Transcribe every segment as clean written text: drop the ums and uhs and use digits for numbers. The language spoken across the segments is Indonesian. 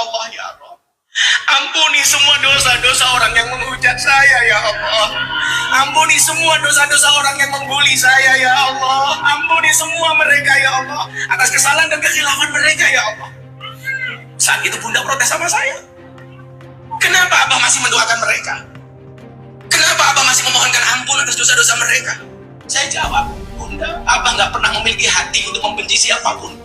Allah ya Allah. Ampuni semua dosa-dosa orang yang menghujat saya ya Allah. Ampuni semua dosa-dosa orang yang membuli saya ya Allah. Ampuni semua mereka ya Allah atas kesalahan dan kekhilafan mereka ya Allah. Saat itu Bunda protes sama saya. Kenapa Abah masih mendoakan mereka? Kenapa Abah masih memohonkan ampun atas dosa-dosa mereka? Saya jawab, Bunda, Abah nggak pernah memiliki hati untuk membenci siapapun.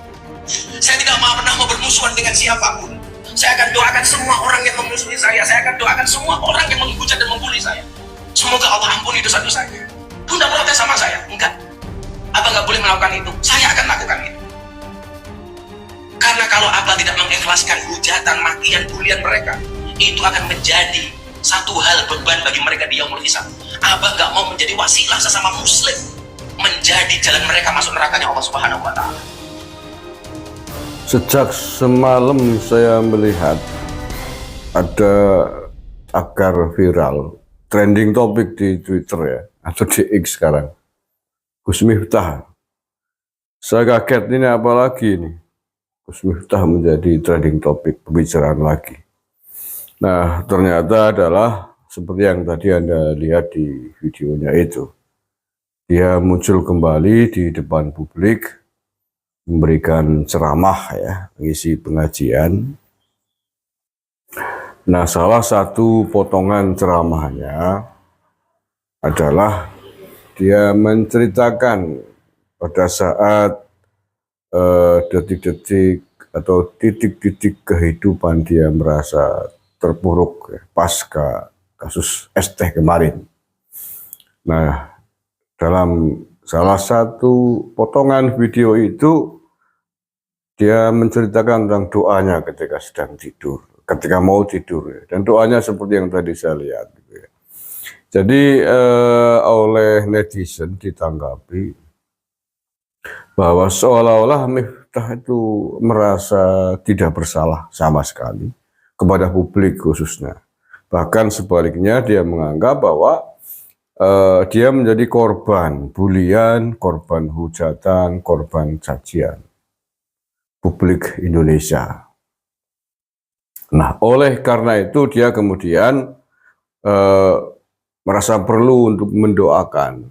Saya tidak pernah mau bermusuhan dengan siapapun. Saya akan doakan semua orang yang memusuhi saya. Saya akan doakan semua orang yang menghujat dan membuli saya. Semoga Allah ampuni dosa-dosanya. Bunda protes sama saya. Enggak. Abah nggak boleh melakukan itu. Saya akan lakukan itu. Karena kalau Abah tidak mengikhlaskan hujatan, makian, bulian mereka, itu akan menjadi satu hal beban bagi mereka di yaumul hisab. Abah nggak mau menjadi wasilah sesama muslim menjadi jalan mereka masuk nerakanya Allah Subhanahu wa Ta'ala. Sejak semalam saya melihat ada tagar viral, trending topik di Twitter ya, atau di X sekarang. Gus Miftah. Saya kaget, ini apa lagi ini? Gus Miftah menjadi trending topik, pembicaraan lagi. Nah, ternyata adalah seperti yang tadi Anda lihat di videonya itu. Dia muncul kembali di depan publik, memberikan ceramah ya, mengisi pengajian. Nah, salah satu potongan ceramahnya adalah dia menceritakan pada saat detik-detik atau titik-titik kehidupan dia merasa terpuruk ya, pasca kasus ST kemarin. Nah, dalam salah satu potongan video itu dia menceritakan tentang doanya ketika sedang tidur, ketika mau tidur ya. Dan doanya seperti yang tadi saya lihat gitu ya. Jadi oleh netizen ditanggapi bahwa seolah-olah Miftah itu merasa tidak bersalah sama sekali kepada publik khususnya. Bahkan sebaliknya dia menganggap bahwa dia menjadi korban bulian, korban hujatan, korban cacian publik Indonesia. Nah, oleh karena itu dia kemudian merasa perlu untuk mendoakan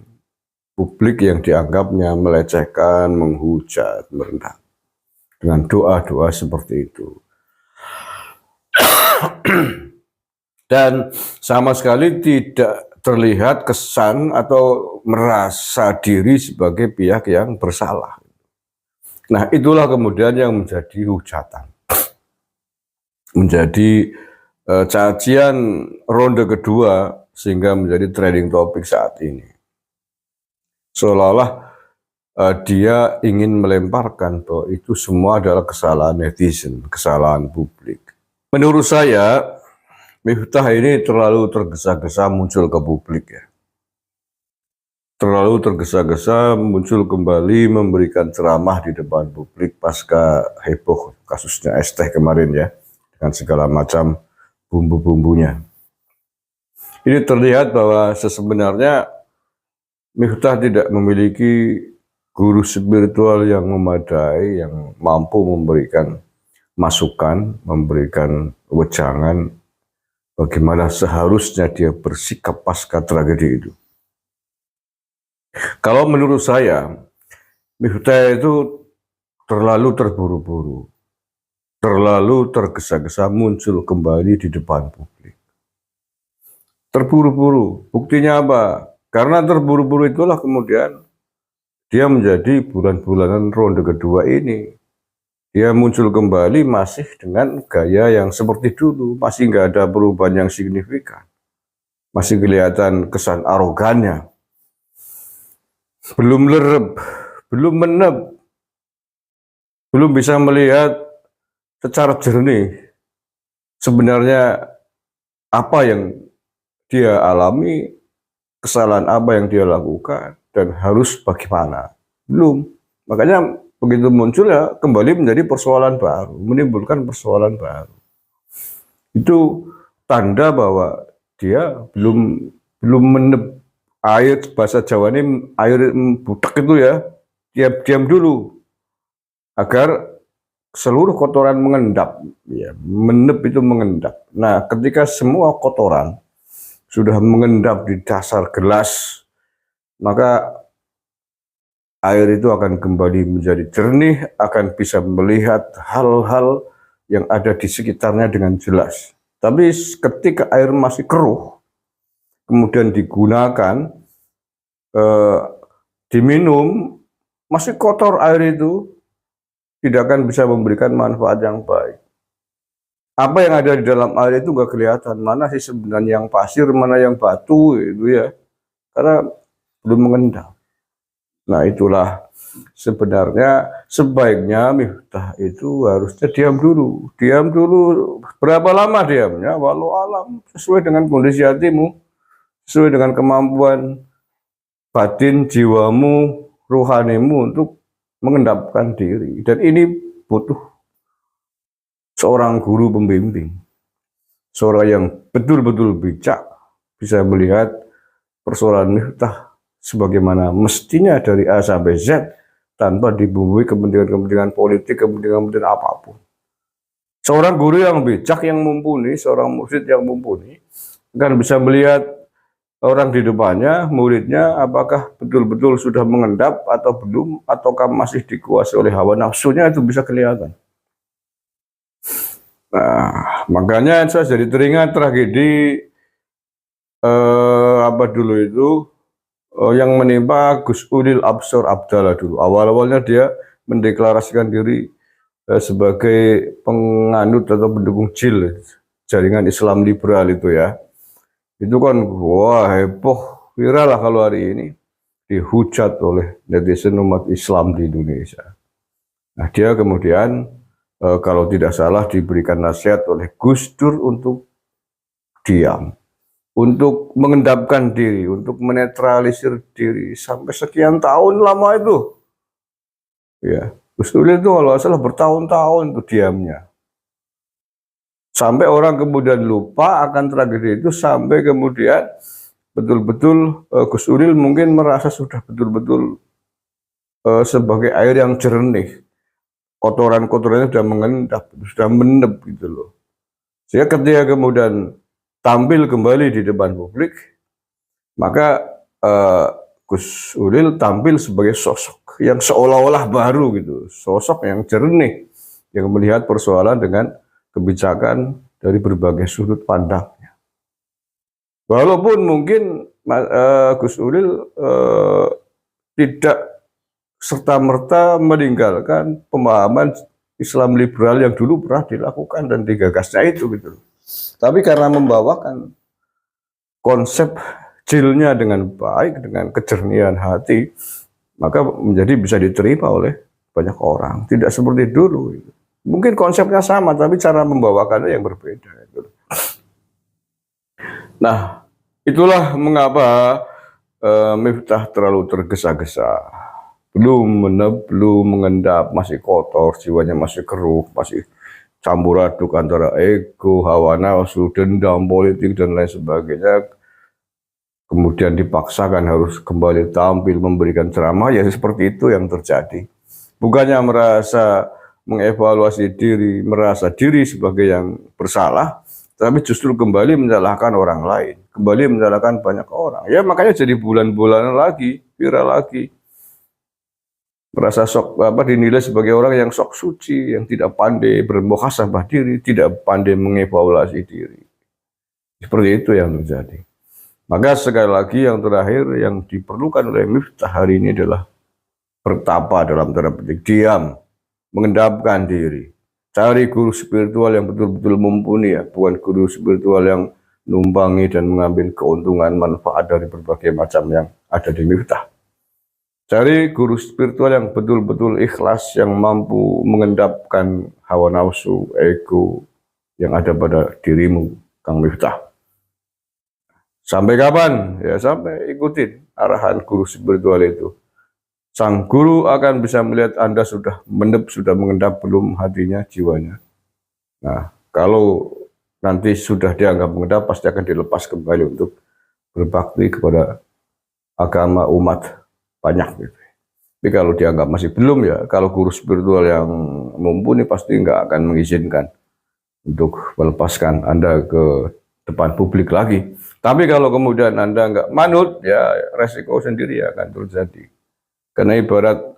publik yang dianggapnya melecehkan, menghujat, merendahkan dengan doa-doa seperti itu. Dan sama sekali tidak terlihat kesan atau merasa diri sebagai pihak yang bersalah. Nah, itulah kemudian yang menjadi hujatan, menjadi cacian ronde kedua, sehingga menjadi trending topik saat ini. Seolah-olah dia ingin melemparkan bahwa itu semua adalah kesalahan netizen, kesalahan publik. Menurut saya, Miftah ini terlalu tergesa-gesa muncul ke publik ya. Terlalu tergesa-gesa muncul kembali memberikan ceramah di depan publik pasca heboh kasusnya ST kemarin ya, dengan segala macam bumbu-bumbunya. Ini terlihat bahwa sebenarnya Miftah tidak memiliki guru spiritual yang memadai, yang mampu memberikan masukan, memberikan wejangan bagaimana seharusnya dia bersikap pasca tragedi itu. Kalau menurut saya, Miftah itu terlalu terburu-buru, terlalu tergesa-gesa muncul kembali di depan publik. Terburu-buru, buktinya apa? Karena terburu-buru itulah kemudian dia menjadi bulan-bulanan ronde kedua ini. Dia muncul kembali masih dengan gaya yang seperti dulu, masih nggak ada perubahan yang signifikan. Masih kelihatan kesan arogannya. Belum lereb, belum menep, belum bisa melihat secara jernih sebenarnya apa yang dia alami, kesalahan apa yang dia lakukan, dan harus bagaimana. Belum. Makanya begitu muncul ya kembali menjadi persoalan baru, menimbulkan persoalan baru. Itu tanda bahwa dia belum menep air, bahasa Jawa ini air butek itu ya, diam dulu agar seluruh kotoran mengendap, ya, menep itu mengendap. Nah, ketika semua kotoran sudah mengendap di dasar gelas, maka air itu akan kembali menjadi jernih, akan bisa melihat hal-hal yang ada di sekitarnya dengan jelas. Tapi ketika air masih keruh, kemudian digunakan, diminum, masih kotor air itu, tidak akan bisa memberikan manfaat yang baik. Apa yang ada di dalam air itu nggak kelihatan, mana sih sebenarnya yang pasir, mana yang batu, itu ya, karena belum mengendap. Nah, itulah sebenarnya sebaiknya Miftah itu harusnya diam dulu. Diam dulu, berapa lama diamnya? Walau alam, sesuai dengan kondisi hatimu, sesuai dengan kemampuan batin, jiwamu, rohanimu untuk mengendapkan diri. Dan ini butuh seorang guru pembimbing, seorang yang betul-betul bijak, bisa melihat persoalan Miftah sebagaimana mestinya dari A sampai Z, tanpa dibumbui kepentingan-kepentingan politik, kepentingan-kepentingan apapun. Seorang guru yang bijak, yang mumpuni, seorang mursyid yang mumpuni, akan bisa melihat orang di depannya, muridnya, apakah betul-betul sudah mengendap atau belum, ataukah masih dikuasai oleh hawa nafsunya, itu bisa kelihatan. Nah, makanya saya jadi teringat tragedi apa dulu itu, yang menimpa Gus Ulil Absor Abdallah dulu. Awal-awalnya dia mendeklarasikan diri sebagai penganut atau pendukung JIL, jaringan Islam liberal itu ya. Itu kan wah heboh, viral lah kalau hari ini, dihujat oleh netizen umat Islam di Indonesia. Nah, dia kemudian kalau tidak salah diberikan nasihat oleh Gus Dur untuk diam, untuk mengendapkan diri, untuk menetralisir diri sampai sekian tahun lama itu. Ya, Gus Dur itu kalau salah bertahun-tahun itu diamnya. Sampai orang kemudian lupa akan tragedi itu, sampai kemudian betul-betul Gus Uril mungkin merasa sudah betul-betul sebagai air yang jernih. Kotoran-kotorannya sudah mengendap, sudah menep gitu loh. Sehingga ketika kemudian tampil kembali di depan publik, maka Gus Ulil tampil sebagai sosok yang seolah-olah baru gitu, sosok yang jernih, yang melihat persoalan dengan kebijakan dari berbagai sudut pandangnya. Walaupun mungkin Gus Ulil tidak serta-merta meninggalkan pemahaman Islam liberal yang dulu pernah dilakukan dan digagasnya itu gitu. Tapi karena membawakan konsep jilnya dengan baik, dengan kejernihan hati, maka menjadi bisa diterima oleh banyak orang. Tidak seperti dulu. Gitu. Mungkin konsepnya sama, tapi cara membawakannya yang berbeda. Gitu. Nah, itulah mengapa Miftah terlalu tergesa-gesa. Belum mengendap, masih kotor, jiwanya masih keruh, masih campur aduk antara ego, hawa nafsu, dendam politik, dan lain sebagainya. Kemudian dipaksakan harus kembali tampil memberikan ceramah, ya seperti itu yang terjadi. Bukannya merasa mengevaluasi diri, merasa diri sebagai yang bersalah, tapi justru kembali menyalahkan orang lain, kembali menyalahkan banyak orang. Ya makanya jadi bulan-bulanan lagi, viral lagi. Merasa dinilai sebagai orang yang sok suci, yang tidak pandai bermuhasabah diri, tidak pandai mengevaluasi diri. Seperti itu yang terjadi. Maka sekali lagi yang terakhir yang diperlukan oleh Miftah hari ini adalah bertapa dalam tanda petik, diam, mengendapkan diri. Cari guru spiritual yang betul-betul mumpuni ya, bukan guru spiritual yang numpangi dan mengambil keuntungan manfaat dari berbagai macam yang ada di Miftah. Cari guru spiritual yang betul-betul ikhlas, yang mampu mengendapkan hawa nafsu, ego yang ada pada dirimu, Kang Miftah. Sampai kapan? Ya sampai ikutin arahan guru spiritual itu. Sang guru akan bisa melihat Anda sudah menep, sudah mengendap belum hatinya, jiwanya. Nah, kalau nanti sudah dianggap mengendap, pasti akan dilepas kembali untuk berbakti kepada agama umat banyak gitu. Tapi kalau dianggap masih belum ya, kalau guru spiritual yang mumpuni pasti nggak akan mengizinkan untuk melepaskan Anda ke depan publik lagi. Tapi kalau kemudian Anda nggak manut, ya resiko sendiri akan terjadi. Karena ibarat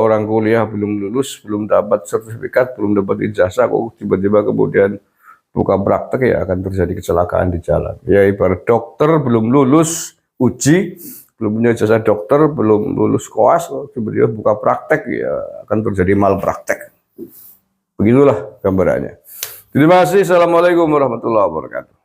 orang kuliah belum lulus, belum dapat sertifikat, belum dapat ijazah, kok tiba-tiba kemudian buka praktek, ya akan terjadi kecelakaan di jalan. Ya ibarat dokter belum lulus uji, belum punya ijazah dokter, belum lulus koas, tiba-tiba buka praktek, ya akan terjadi malpraktek. Begitulah gambarannya. Terima kasih. Assalamualaikum warahmatullahi wabarakatuh.